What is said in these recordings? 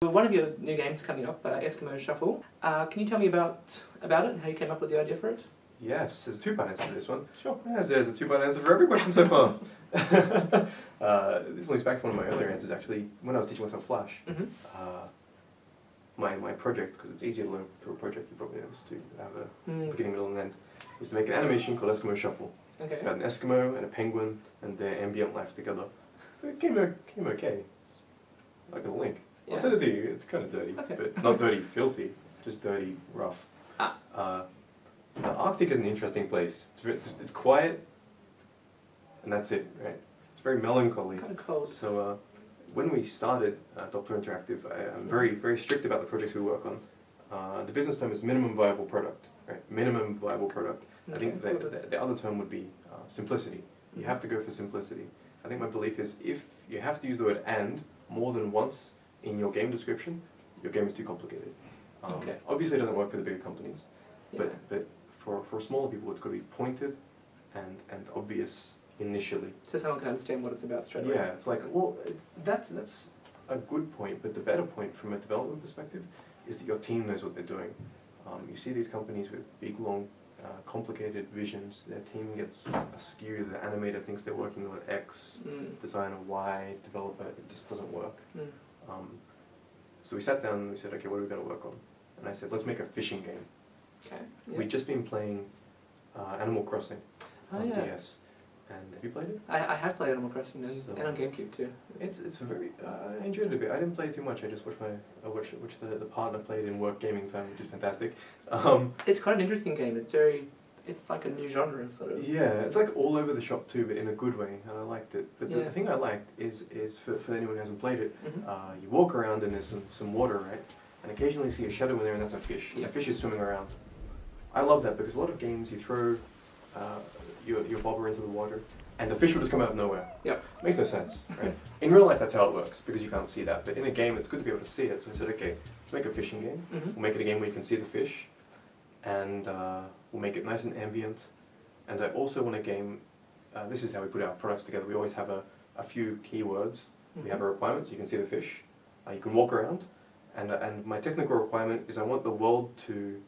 One of your new games coming up, Eskimo Shuffle. Can you tell me about it and how you came up with the idea for it? Yes, there's a two-part answer to this one. Sure. Yes, there's a two-part answer for every question so far. This links back to one of my earlier answers, actually. When I was teaching myself Flash, my project, because it's easier to learn through a project, you probably noticed, to have a beginning, middle, and end, was to make an animation called Eskimo Shuffle. Okay. About an Eskimo and a penguin and their ambient life together. It came okay. Like a link. Yeah. I'll send it to you. It's kind of dirty, but not dirty, filthy, just dirty, rough. The Arctic is an interesting place. It's quiet, and that's it, right? It's very melancholy. Kind of cold. So when we started Doppler Interactive, I'm very strict about the projects we work on. The business term is minimum viable product, right? Minimum viable product. I think the other term would be simplicity. You have to go for simplicity. I think my belief is if you have to use the word "and" more than once in your game description, your game is too complicated. Obviously, it doesn't work for the bigger companies, but for smaller people, it's got to be pointed and obvious initially. So someone can understand what it's about straight away. Yeah, it's like, well, that's a good point, but the better point from a development perspective is that your team knows what they're doing. You see these companies with big, long, complicated visions. Their team gets askew. The animator thinks they're working on X, designer Y, developer. It just doesn't work. So we sat down and we said, okay, what are we going to work on? And I said, let's make a fishing game. Okay. Yeah. We'd just been playing Animal Crossing on DS. And have you played it? I have played Animal Crossing and on GameCube too. It's very I enjoyed it a bit. I didn't play too much. I just watched the partner played in work gaming time, which is fantastic. It's quite an interesting game. It's like a new genre sort of. Yeah, it's like all over the shop too, but in a good way, and I liked it. But the thing I liked is for anyone who hasn't played it, you walk around and there's some water, right? And occasionally you see a shadow in there, and that's a fish. Yeah. A fish is swimming around. I love that because a lot of games you throw your bobber into the water, and the fish will just come out of nowhere. Yep. Makes no sense, right? In real life, that's how it works, because you can't see that. But in a game, it's good to be able to see it. So I said, okay, let's make a fishing game. We'll make it a game where you can see the fish, and we'll make it nice and ambient. And I also want a game, this is how we put our products together. We always have a few keywords. We have a requirement, so you can see the fish. You can walk around. And my technical requirement is I want the world to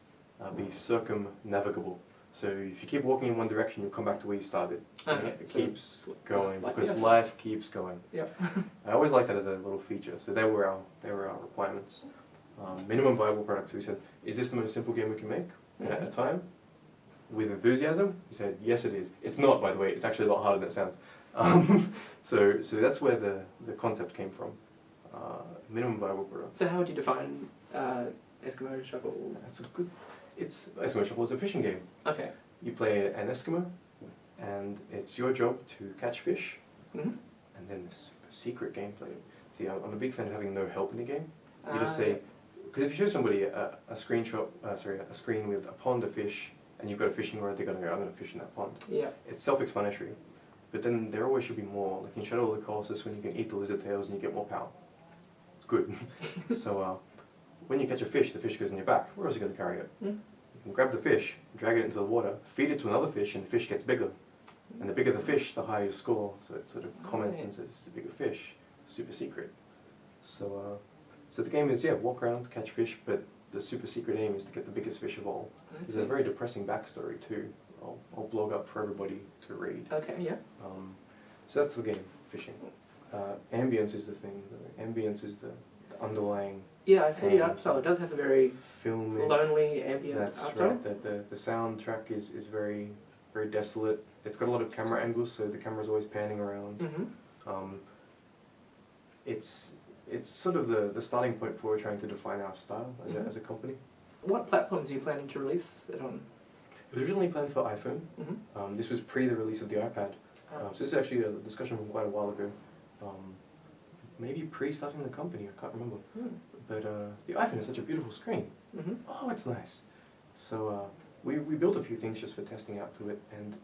be circumnavigable. So if you keep walking in one direction, you'll come back to where you started. Okay. It keeps going because life keeps going. Yep. I always like that as a little feature. So they were our requirements. Minimum viable product. So we said, is this the most simple game we can make at a time? With enthusiasm, we said, yes, it is. It's not, by the way. It's actually a lot harder than it sounds. So that's where the concept came from. Minimum viable product. So how would you define Eskimo Shuffle? That's good. Eskimo Shuffle is a fishing game. Okay. You play an Eskimo, and it's your job to catch fish, and then the super secret gameplay. See, I'm a big fan of having no help in the game. You just say, because if you show somebody a screen with a pond of fish, and you've got a fishing rod, they're going to go, I'm going to fish in that pond. Yeah. It's self-explanatory. But then there always should be more. Like in Shadow of the Colossus, when you can eat the lizard tails and you get more power. It's good. So when you catch a fish, the fish goes in your back. Where else are you going to carry it? You can grab the fish, drag it into the water, feed it to another fish, and the fish gets bigger. And the bigger the fish, the higher your score. So it sort of comments and says, it's a bigger fish, super secret. So the game is, walk around, catch fish, but the super secret aim is to get the biggest fish of all. There's a very depressing backstory too. I'll blog up for everybody to read. Okay, yeah. So that's the game, fishing. Ambience is the thing. Ambience is the underlying. Yeah, I see the art style. It does have a very filmic, lonely ambient art style. That's right. The soundtrack is very, very desolate. It's got a lot of camera angles, so the camera's always panning around. It's sort of the starting point for trying to define our style as a company. What platforms are you planning to release it on? It was originally planned for iPhone. This was pre the release of the iPad. So this is actually a discussion from quite a while ago. Maybe pre-starting the company, I can't remember. But the iPhone is such a beautiful screen. Oh, it's nice. So we built a few things just for testing out to it, and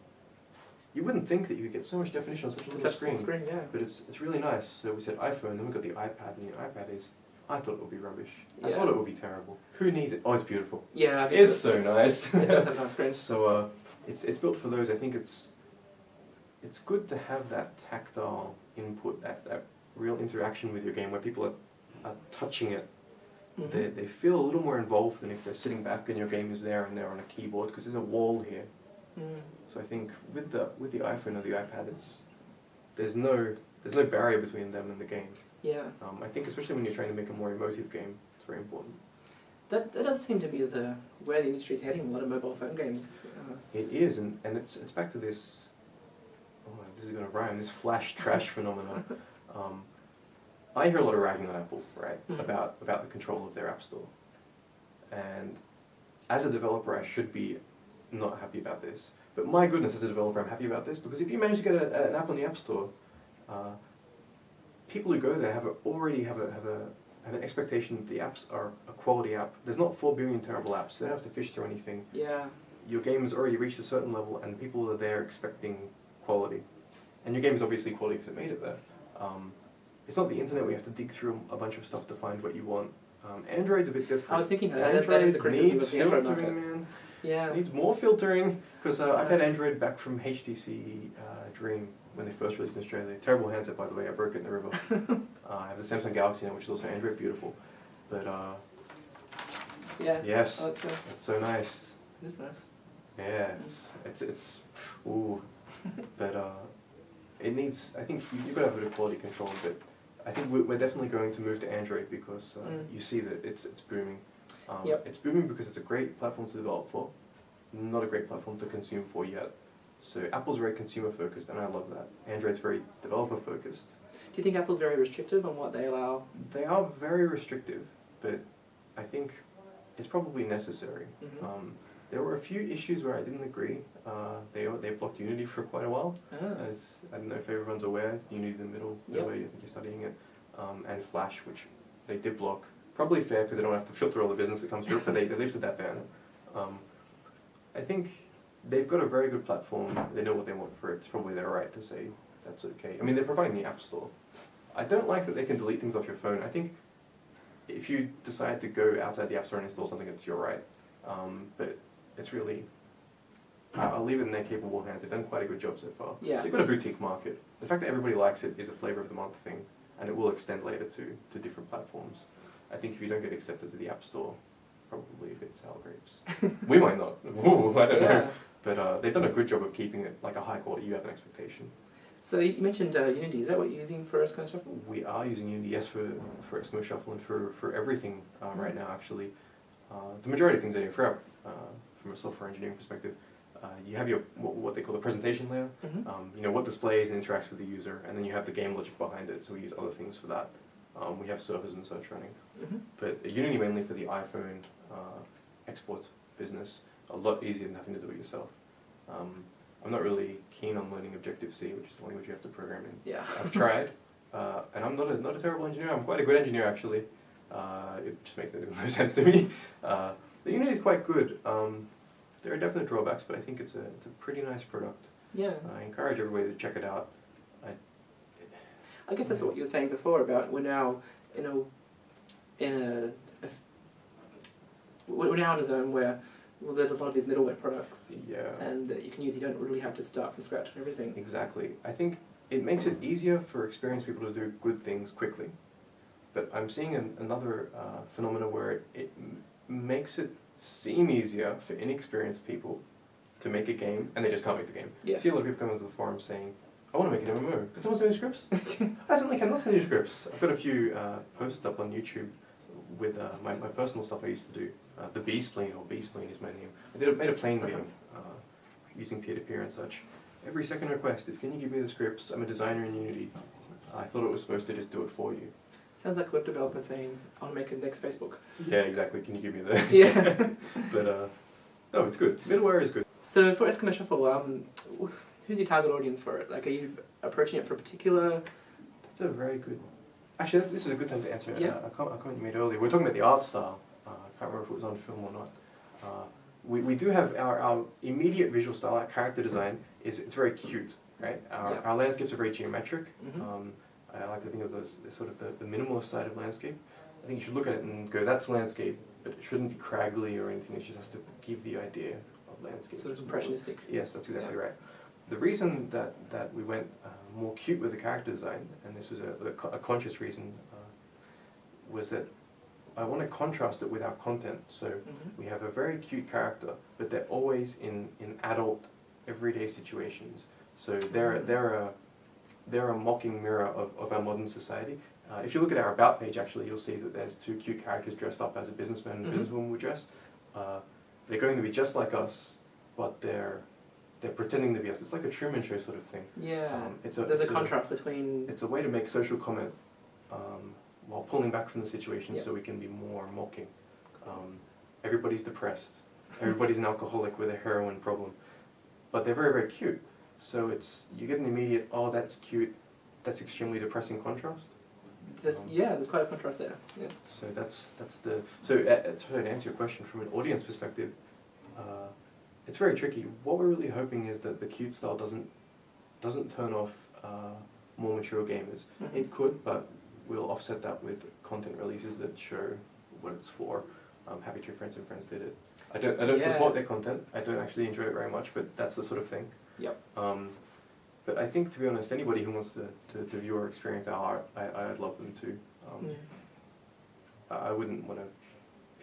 you wouldn't think that you could get so much definition on such a little screen. Yeah. But it's really nice. So we said iPhone, then we got the iPad, and the iPad is, I thought it would be rubbish. I thought it would be terrible. Who needs it? Oh, it's beautiful. Yeah, it's so nice. It does have a nice screen. So it's built for those. I think it's good to have that tactile input, that real interaction with your game where people are touching it They feel a little more involved than if they're sitting back and your game is there and they're on a keyboard, because there's a wall here. So I think with the iPhone or the iPad, there's no barrier between them and the game. Yeah. I think especially when you're trying to make a more emotive game, it's very important. That does seem to be where the industry is heading. A lot of mobile phone games. It is, and it's back to this. Oh, this is going to rhyme. This flash trash phenomenon. I hear a lot of ragging on Apple, right, about the control of their App Store, and as a developer, I should be not happy about this. But my goodness, as a developer, I'm happy about this, because if you manage to get an app on the App Store, people who go there already have an expectation that the apps are a quality app. There's not 4 billion terrible apps. They don't have to fish through anything. Yeah. Your game has already reached a certain level, and people are there expecting quality. And your game is obviously quality because it made it there. It's not the internet where you have to dig through a bunch of stuff to find what you want. Android's a bit different. I was thinking that is the criticism of the Android market. Man. Yeah. It needs more filtering, because I've had Android back from HTC Dream when they first released in Australia. Terrible handset, by the way. I broke it in the river. I have the Samsung Galaxy now, which is also Android beautiful. But yeah. Yes, oh, it's so nice. It is nice. Yes, it's ooh, but it needs. I think you've got to have a bit of quality control. But I think we're definitely going to move to Android, because you see that it's booming. It's booming because it's a great platform to develop for, not a great platform to consume for yet. So Apple's very consumer focused, and I love that. Android's very developer focused. Do you think Apple's very restrictive on what they allow? They are very restrictive, but I think it's probably necessary. There were a few issues where I didn't agree. They blocked Unity for quite a while. As I don't know if everyone's aware, Unity's in the middle, I think you're studying it, and Flash, which they did block. Probably fair, because they don't have to filter all the business that comes through, but they lifted that ban. I think they've got a very good platform. They know what they want for it. It's probably their right to say that's okay. I mean, they're providing the App Store. I don't like that they can delete things off your phone. I think if you decide to go outside the App Store and install something, it's your right. But it's really, I'll leave it in their capable hands. They've done quite a good job so far. Yeah. They've got a boutique market. The fact that everybody likes it is a flavor of the month thing, and it will extend later to different platforms. I think if you don't get accepted to the App Store, probably a bit sour grapes. We might not. Ooh, I don't know. But they've done a good job of keeping it like a high quality. You have an expectation. So you mentioned Unity. Is that what you're using for Eskimo Shuffle? We are using Unity, yes, for Eskimo Shuffle and for everything right now, actually. The majority of things anyway, from a software engineering perspective. You have your what they call the presentation layer. You know, what displays and interacts with the user, and then you have the game logic behind it, so we use other things for that. We have servers and such running. But Unity mainly for the iPhone export business, a lot easier than having to do it yourself. I'm not really keen on learning Objective-C, which is the language you have to program in. Yeah. I've tried, and I'm not a terrible engineer. I'm quite a good engineer, actually. It just makes no sense to me. The Unity is quite good. There are definite drawbacks, but I think it's a pretty nice product. Yeah. I encourage everybody to check it out. I guess that's what you were saying before about we're now in a zone where there's a lot of these middleware products, and that you can use. You don't really have to start from scratch on everything. Exactly. I think it makes it easier for experienced people to do good things quickly. But I'm seeing another phenomena where it makes it seem easier for inexperienced people to make a game, and they just can't make the game. Yeah. I see a lot of people come into the forum saying, I want to make an MMO. Can someone send me scripts? I certainly cannot send you scripts. I've got a few posts up on YouTube with my personal stuff I used to do. The B-Spleen, or B-Spleen is my name. I made a plane game using peer-to-peer and such. Every second request is, can you give me the scripts? I'm a designer in Unity. I thought it was supposed to just do it for you. Sounds like a web developer saying, I want to make a next Facebook. Yeah, exactly. Can you give me the... Yeah. But, no, it's good. Middleware is good. So for Eskimo Shuffle, who's your target audience for it? Like, are you approaching it for a particular... That's a very good... Actually, this is a good time to answer Yeah. a comment you made earlier. We're talking about the art style. I can't remember if it was on film or not. We do have our immediate visual style, our character design, it's very cute, right? Our landscapes are very geometric. I like to think of those as sort of the minimalist side of landscape. I think you should look at it and go, that's landscape, but it shouldn't be craggly or anything. It just has to give the idea of landscape. Sort of impressionistic. Yes, that's exactly right. The reason that we went more cute with the character design, and this was a conscious reason, was that I want to contrast it with our content. So we have a very cute character, but they're always in adult, everyday situations. So they're a mocking mirror of our modern society. If you look at our About page, actually, you'll see that there's two cute characters dressed up as a businessman and businesswoman were dressed. They're going to be just like us, but they're pretending to be us. It's like a Truman Show sort of thing. Yeah. There's a contrast between. It's a way to make social comment while pulling back from the situation, so we can be more mocking. Everybody's depressed. Everybody's an alcoholic with a heroin problem, but they're very, very cute. So you get an immediate, oh, that's cute. That's extremely depressing contrast. There's quite a contrast there. Yeah. So to answer your question from an audience perspective, it's very tricky. What we're really hoping is that the cute style doesn't turn off more mature gamers. It could, but we'll offset that with content releases that show what it's for. Happy Tree Friends and Friends did it. I don't support their content. I don't actually enjoy it very much, but that's the sort of thing. Yep. But I think, to be honest, anybody who wants to view or experience our art, I'd love them to. I wouldn't want to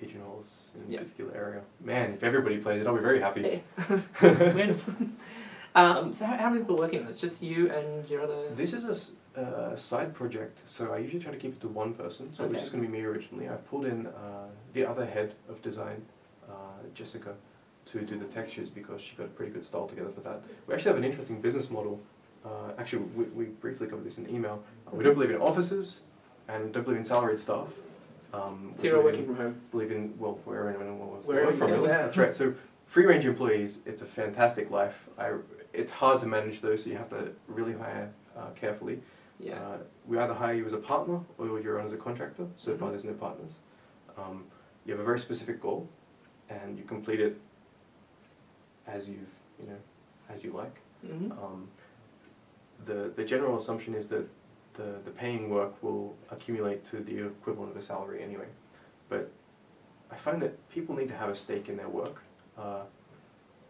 pigeonhole us in a particular area. Man, if everybody plays it, I'll be very happy. Hey. So how many people are working on it? It's just you and your other... This is a side project, so I usually try to keep it to one person. So it was just going to be me originally. I've pulled in the other head of design, Jessica, to do the textures because she got a pretty good style together for that. We actually have an interesting business model. Actually, we briefly covered this in email. We don't believe in offices and don't believe in salaried staff. So you're working from home? Believe in, wherever anyone wants to work work from. That's right. So free-range employees, it's a fantastic life. It's hard to manage those, so you have to really hire carefully. Yeah. We either hire you as a partner or you're on as a contractor. So far, there's no partners. You have a very specific goal, and you complete it as you like. The general assumption is that the paying work will accumulate to the equivalent of a salary anyway. But I find that people need to have a stake in their work.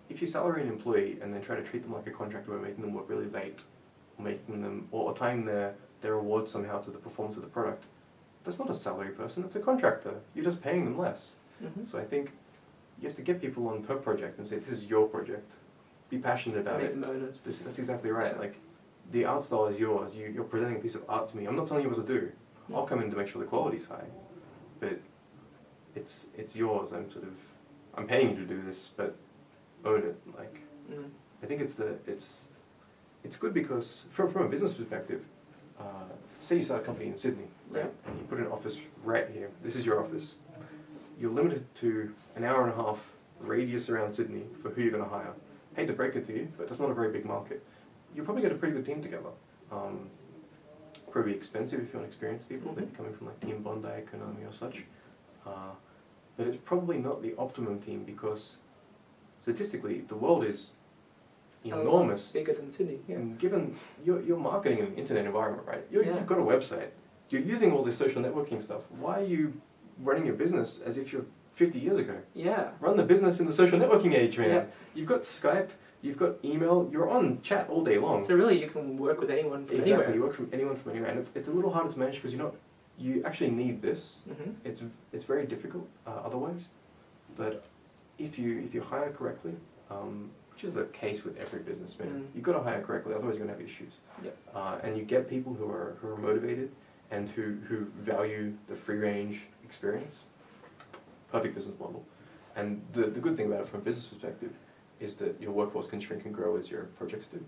If you salary an employee and then try to treat them like a contractor by making them work really late, or tying their reward somehow to the performance of the product, that's not a salary person, that's a contractor. You're just paying them less. So I think you have to get people on per project and say, this is your project. Be passionate about it. That's exactly right. Like, the art style is yours. You're presenting a piece of art to me. I'm not telling you what to do. I'll come in to make sure the quality's high, but it's yours. I'm paying you to do this, but own it. Like, I think it's good because from a business perspective, say you start a company in Sydney, right? And you put an office right here. This is your office. You're limited to an hour and a half radius around Sydney for who you're going to hire. Hate to break it to you, but that's not a very big market. You'll probably get a pretty good team together. Probably expensive if you want experienced people. They'd be coming from like Team Bondi, Konami or such. But it's probably not the optimum team because statistically the world is enormous. Bigger than Sydney. Yeah. And given you're marketing in an internet environment, right? You've got a website. You're using all this social networking stuff. Why are you running your business as if you're 50 years ago? Yeah. Run the business in the social networking age, man. Yeah. You've got Skype, you've got email, you're on chat all day long. So really you can work with anyone from anywhere. Exactly, you work from anyone from anywhere. And it's a little harder to manage because you actually need this. It's very difficult otherwise. But if you hire correctly, which is the case with every businessman, you've got to hire correctly, otherwise you're going to have issues. And you get people who are motivated and who value the free range experience. Perfect business model. And the good thing about it from a business perspective is that your workforce can shrink and grow as your projects do.